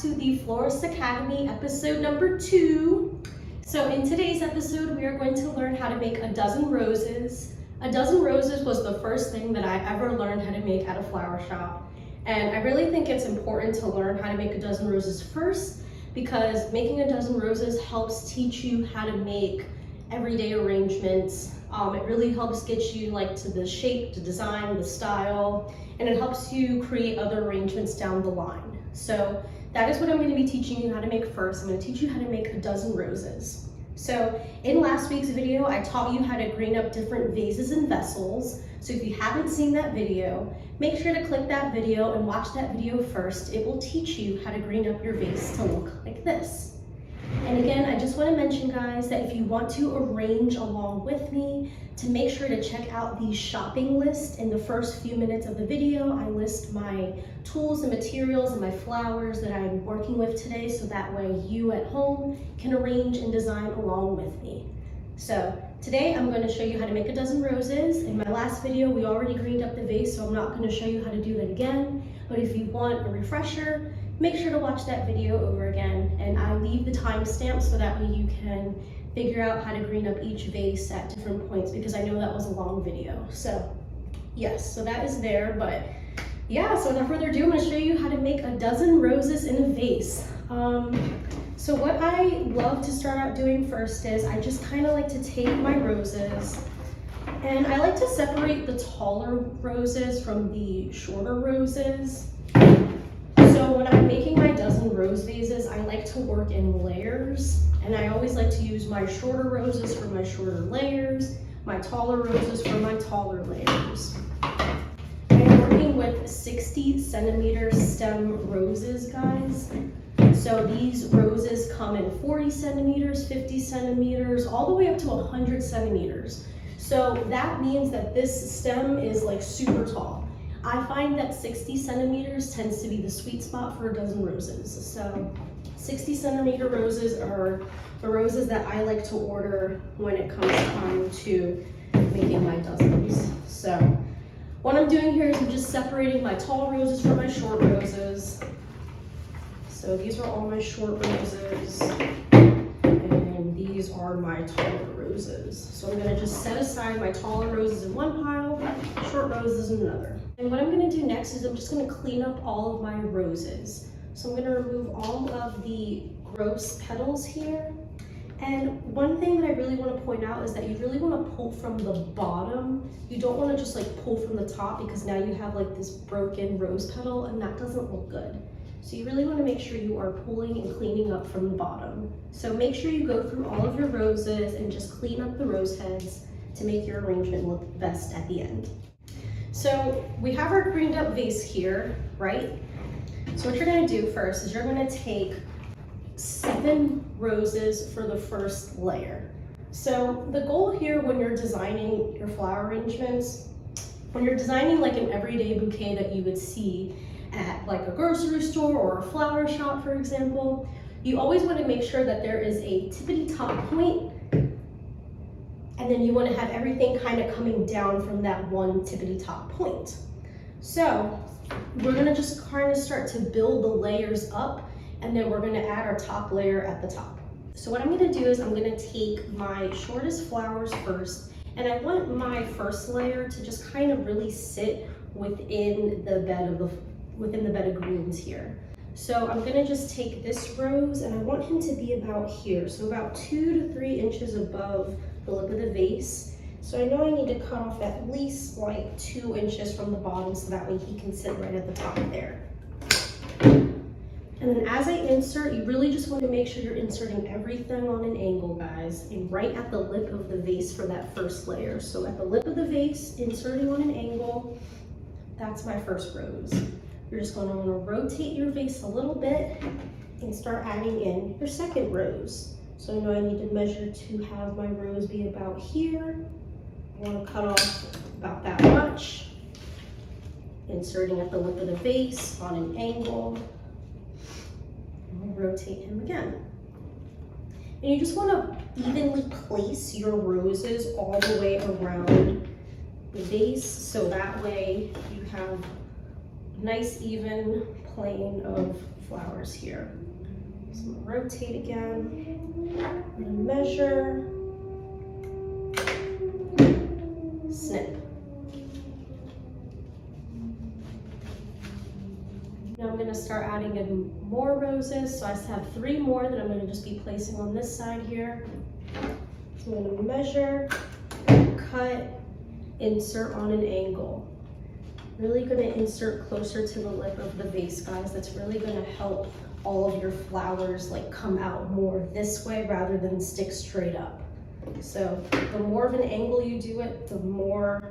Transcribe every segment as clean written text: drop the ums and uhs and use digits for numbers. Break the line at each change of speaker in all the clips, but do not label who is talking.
to the Florist Academy episode number 2. So in today's episode, we are going to learn how to make a dozen roses. A dozen roses was the first thing that I ever learned how to make at a flower shop. And I really think it's important to learn how to make a dozen roses first, because making a dozen roses helps teach you how to make everyday arrangements. It really helps get you to the shape, the design, the style, and it helps you create other arrangements down the line. So that is what I'm going to be teaching you how to make first. I'm going to teach you how to make a dozen roses. So in last week's video, I taught you how to green up different vases and vessels. So if you haven't seen that video, make sure to click that video and watch that video first. It will teach you how to green up your vase to look like this. And again, I just want to mention, guys, that if you want to arrange along with me, to make sure to check out the shopping list. In the first few minutes of the video, I list my tools and materials and my flowers that I'm working with today, so that way you at home can arrange and design along with me. So today I'm going to show you how to make a dozen roses. In my last video, we already greened up the vase, so I'm not going to show you how to do that again. But if you want a refresher, make sure to watch that video over again, and I leave the timestamp so that way you can figure out how to green up each vase at different points, because I know that was a long video. So yes, so that is there. But yeah, so without further ado, I'm going to show you how to make a dozen roses in a vase. So what I love to start out doing first is I just kind of like to take my roses, and I like to separate the taller roses from the shorter roses. So when I'm making my dozen rose vases, I like to work in layers, and I always like to use my shorter roses for my shorter layers, my taller roses for my taller layers. I'm working with 60 centimeter stem roses, guys. So these roses come in 40 centimeters, 50 centimeters, all the way up to 100 centimeters. So that means that this stem is super tall. I find that 60 centimeters tends to be the sweet spot for a dozen roses. So 60 centimeter roses are the roses that I like to order when it comes time to making my dozens. So what I'm doing here is I'm just separating my tall roses from my short roses. So these are all my short roses, and these are my taller roses. So I'm going to just set aside my taller roses in one pile, short roses in another. And what I'm going to do next is I'm just going to clean up all of my roses. So I'm going to remove all of the gross petals here. And one thing that I really want to point out is that you really want to pull from the bottom. You don't want to just pull from the top, because now you have this broken rose petal, and that doesn't look good. So you really want to make sure you are pulling and cleaning up from the bottom. So make sure you go through all of your roses and just clean up the rose heads to make your arrangement look best at the end. So we have our greened up vase here, right? So what you're going to do first is you're going to take 7 roses for the first layer. So the goal here when you're designing your flower arrangements, when you're designing an everyday bouquet that you would see at a grocery store or a flower shop, for example, you always want to make sure that there is a tippity top point, and then you want to have everything kind of coming down from that one tippity top point. So we're going to just kind of start to build the layers up, and then we're going to add our top layer at the top. So what I'm going to do is I'm going to take my shortest flowers first, and I want my first layer to just kind of really sit within the bed of greens here. So I'm going to just take this rose, and I want him to be about here, so about 2 to 3 inches above the lip of the vase. So I know I need to cut off at least 2 inches from the bottom, so that way he can sit right at the top there. And then as I insert, you really just want to make sure you're inserting everything on an angle, guys, and right at the lip of the vase for that first layer. So at the lip of the vase, inserting on an angle, that's my first rose. You're just going to want to rotate your vase a little bit and start adding in your second rose. So I know I need to measure to have my rose be about here. I want to cut off about that much. Inserting at the lip of the vase on an angle. And rotate him again. And you just want to evenly place your roses all the way around the vase, so that way you have nice even plane of flowers here. So I'm gonna rotate again. I'm gonna measure, snip. Now I'm gonna start adding in more roses. So I have 3 more that I'm gonna just be placing on this side here. So I'm gonna measure, cut, insert on an angle. Really gonna insert closer to the lip of the vase, guys. That's really gonna help all of your flowers like come out more this way rather than stick straight up. So the more of an angle you do it, the more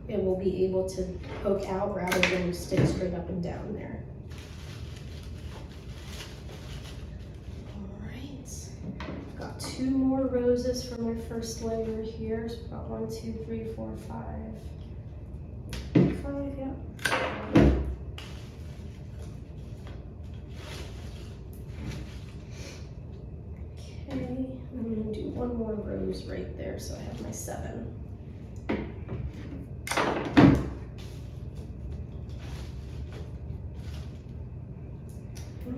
it will be able to poke out rather than stick straight up and down there. All right, got 2 more roses for my first layer here. So we've got 1, 2, 3, 4, 5. 5, yeah. Okay, I'm gonna do 1 more rose right there, so I have my 7. All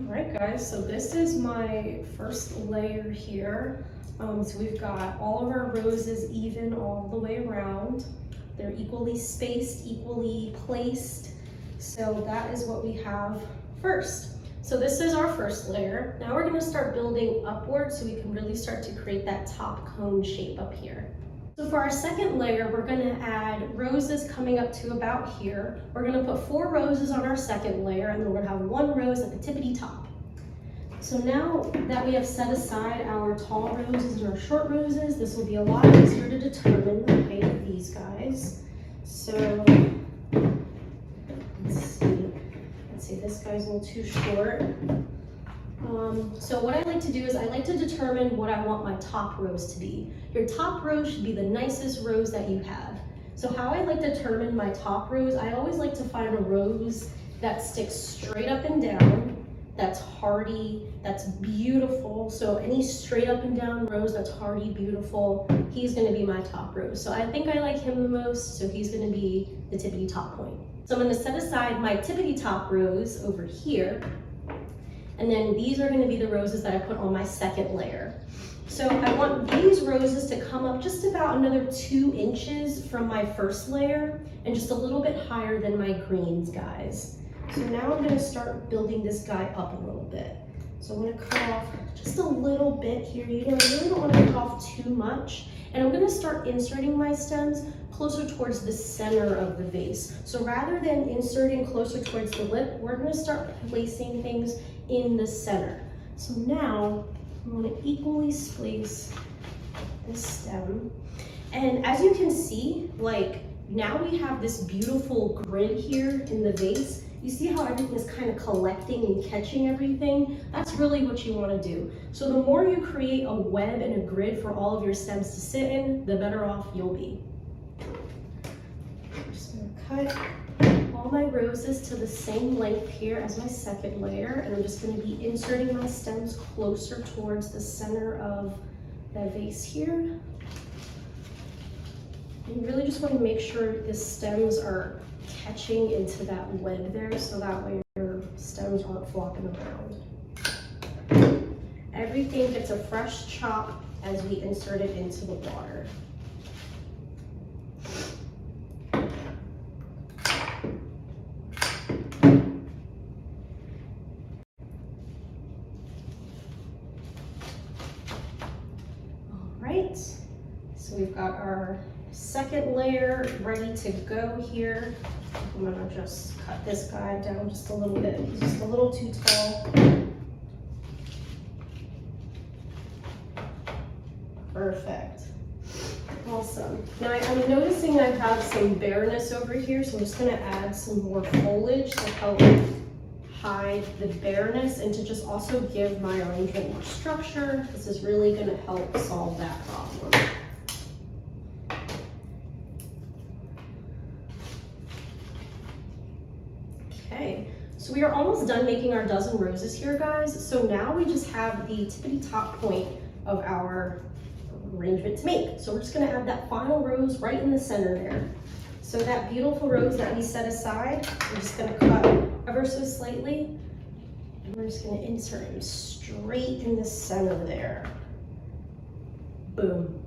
right, guys, so this is my first layer here. So we've got all of our roses even all the way around. They're equally spaced, equally placed. So that is what we have first. So this is our first layer. Now we're gonna start building upward so we can really start to create that top cone shape up here. So for our second layer, we're gonna add roses coming up to about here. We're gonna put 4 roses on our second layer, and then we're gonna have 1 rose at the tippity top. So now that we have set aside our tall roses and our short roses, this will be a lot easier to determine the height of these guys. So let's see, this guy's a little too short. So what I like to do is I like to determine what I want my top rose to be. Your top rose should be the nicest rose that you have. So how I like to determine my top rose, I always like to find a rose that sticks straight up and down, that's hardy, that's beautiful. So any straight up and down rose that's hardy, beautiful, he's gonna be my top rose. So I think I like him the most, so he's gonna be the tippity top point. So I'm gonna set aside my tippity top rose over here, and then these are gonna be the roses that I put on my second layer. So I want these roses to come up just about another 2 inches from my first layer and just a little bit higher than my greens, guys. So now I'm gonna start building this guy up a little bit. So I'm gonna cut off just a little bit here. You really don't wanna cut off too much. And I'm gonna start inserting my stems closer towards the center of the vase. So rather than inserting closer towards the lip, we're gonna start placing things in the center. So now I'm gonna equally space this stem. And as you can see, like now we have this beautiful grid here in the vase. You see how everything is kind of collecting and catching everything? That's really what you want to do. So the more you create a web and a grid for all of your stems to sit in, the better off you'll be. I'm just going to cut all my roses to the same length here as my second layer, and I'm just going to be inserting my stems closer towards the center of the vase here. You really just want to make sure the stems are catching into that web there, so that way your stems aren't flopping around. Everything gets a fresh chop as we insert it into the water. All right, so we've got our second layer ready to go here. I'm gonna just cut this guy down just a little bit. He's just a little too tall. Perfect. Awesome. Now I'm noticing I have some bareness over here, so I'm just gonna add some more foliage to help hide the bareness and to just also give my arrangement more structure. This is really gonna help solve that problem. Okay, so we are almost done making our dozen roses here, guys. So now we just have the tippity top point of our arrangement to make. So we're just gonna add that final rose right in the center there. So that beautiful rose that we set aside, we're just gonna cut ever so slightly And we're just gonna insert him straight in the center there. Boom.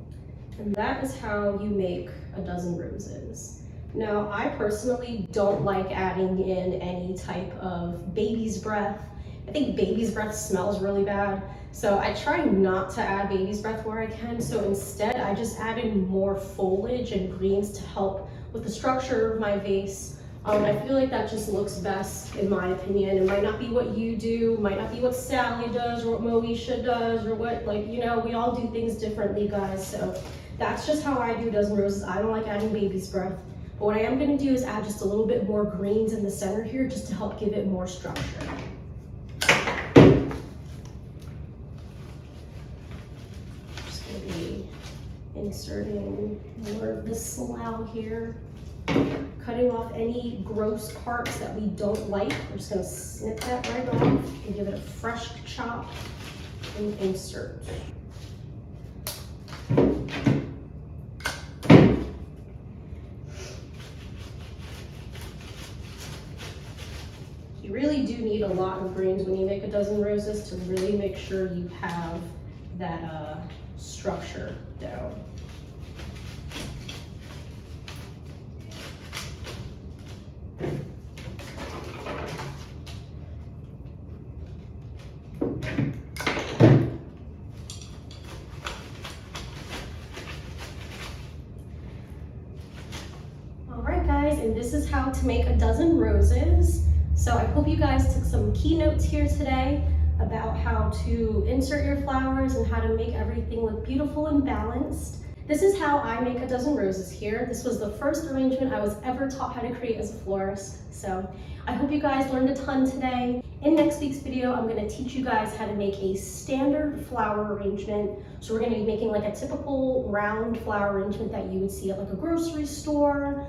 And that is how you make a dozen roses. Now, I personally don't like adding in any type of baby's breath. I think baby's breath smells really bad. So I try not to add baby's breath where I can. So instead, I just add in more foliage and greens to help with the structure of my vase. I feel like that just looks best in my opinion. It might not be what you do, might not be what Sally does or what Moesha does or what, like, you know, we all do things differently, guys. So that's just how I do dozen roses. I don't like adding baby's breath. But what I am gonna do is add just a little bit more greens in the center here just to help give it more structure. Just gonna be inserting more of the slough here. Cutting off any gross parts that we don't like. We're just gonna snip that right off and give it a fresh chop and insert. You really do need a lot of greens when you make a dozen roses to really make sure you have that structure down. Alright guys, and this is how to make a dozen roses. So I hope you guys took some keynotes here today about how to insert your flowers and how to make everything look beautiful and balanced. This is how I make a dozen roses here. This was the first arrangement I was ever taught how to create as a florist. So I hope you guys learned a ton today. In next week's video, I'm gonna teach you guys how to make a standard flower arrangement. So we're gonna be making like a typical round flower arrangement that you would see at like a grocery store,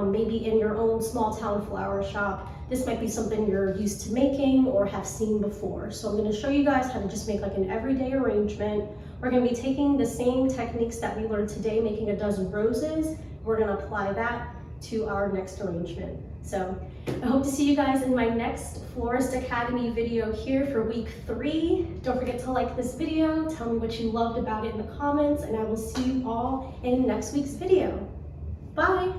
maybe in your own small town flower shop. This might be something you're used to making or have seen before. So I'm gonna show you guys how to just make like an everyday arrangement. We're gonna be taking the same techniques that we learned today, making a dozen roses. We're gonna apply that to our next arrangement. So I hope to see you guys in my next Florist Academy video here for week 3. Don't forget to like this video, tell me what you loved about it in the comments, and I will see you all in next week's video. Bye.